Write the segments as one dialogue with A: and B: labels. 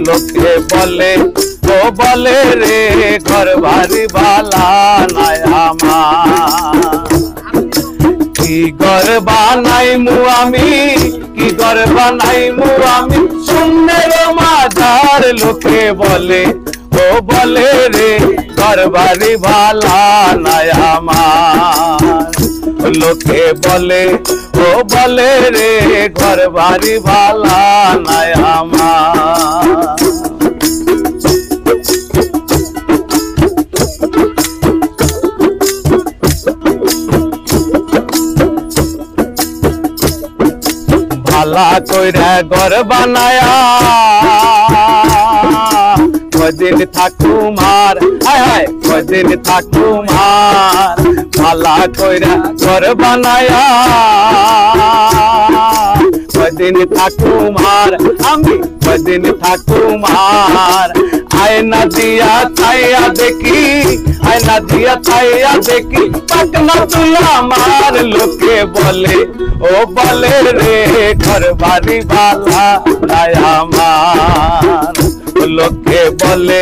A: লোকে বলে ও বলে রে ঘর বাড়ি বালা নাই আমার। কি ঘর বানাইমু আমি, কি ঘর বানাইমু আমি শূন্যের মাঝার। লোকে বলে ও বলে রে ঘর বাড়ি বালা নাই আমার। লোকে বলে ও বলে রে ঘর বাড়ি বালা নাই আমার। ভালা কইরা ঘর বানায়া কদিন থাকুমার, হায় হায় কদিন থাকুমার। ভালা কইরা ঘর বানায়া কদিন থাকুমার আমি, কদিন থাকুমার। আয়না দিয়া ছাইয়া দেখি, আয়না দিয়া ছাইয়া দেখি পাকনা তুলা আমার। লোকে বলে ও বলে রে ঘর বাড়ি বালা নাই আমার। লোকে বলে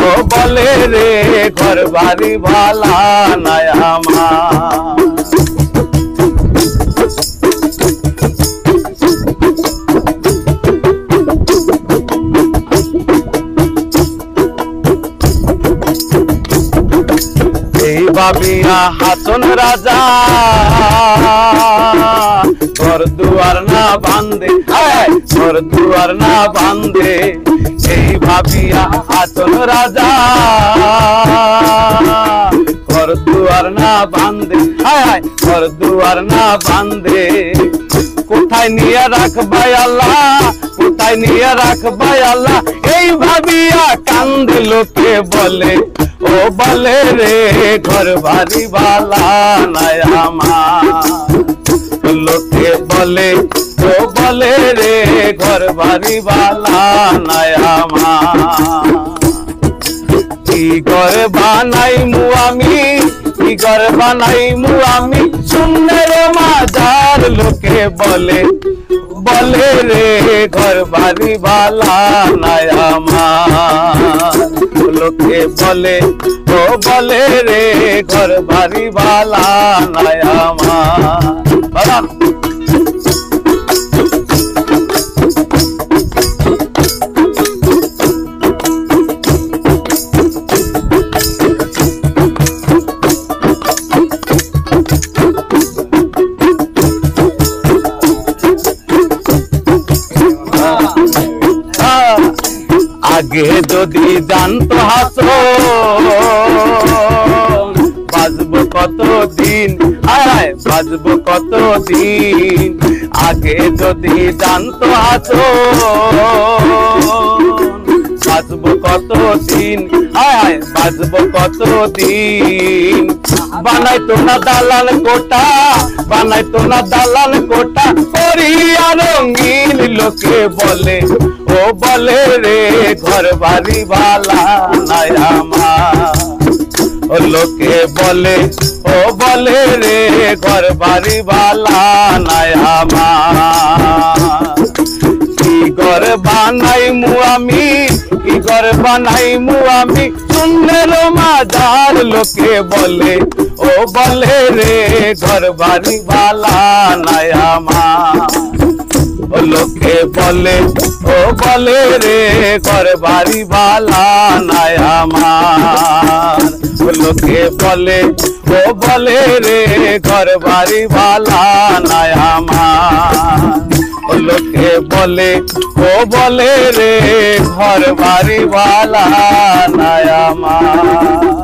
A: ও বলে রে ঘর বাড়ি বালা নাই আমার। এই ভাবিয়া হাসন রাজা ঘর দুয়ার না বান্ধে, ঘর দুয়ার না বান্ধে। এই ভাবিয়া হাসন রাজা ঘর দুয়ার না বান্ধে, ঘর দুয়ার না বান্ধে। কোথায় নিয়ে রাখবাই আল্লাহ, কোথায় নিয়ে রাখবাই আল্লাহ এই ভাবিয়া কান্দে। লোকে বলে ও বলে রে ঘর বাড়ি বালা নাই আমার। লোকে বলে ও বলে রে ঘর বাড়ি বালা নাই আমার। কি ঘর বানাইমু আমি, কি ঘর বানাইমু আমি শূন্যের মাঝার। লোকে বলে বলে রে ঘর বাড়ি বালা নাই আমার। লোকে বলে ও বলে রে ঘর বাড়ি বালা নাই আমার। আগে যদি জানতো হাসো বাজবো কতদিন, আয় বাজবো কতদিন। আগে যদি জানতো হাসো বাজবো কতদিন, আয় বাজবো কতদিন। বানাইতো না দালান কোটা, বানাইতো না দালান কোটা করিয়া রঙিন। লোকে বলে ও বলে রে ঘর বাড়ি বালা নাই আমার। লোকে বলে ও বলে রে ঘর বাড়ি বালা নাই আমার। কি ঘর বানাইমু আমি, কি ঘর বানাইমু আমি শূন্যের মাঝার। লোকে বলে ও বলে রে ঘর বাড়ি বালা নাই আমার। লোকে বলে ও বলে রে ঘর বাড়ি বালা নাই আমার। লোকে বলে ও বলে রে ঘর বাড়ি বালা নাই আমার। লোকে বলে ও বলে রে ঘর বাড়ি বালা নাই আমার।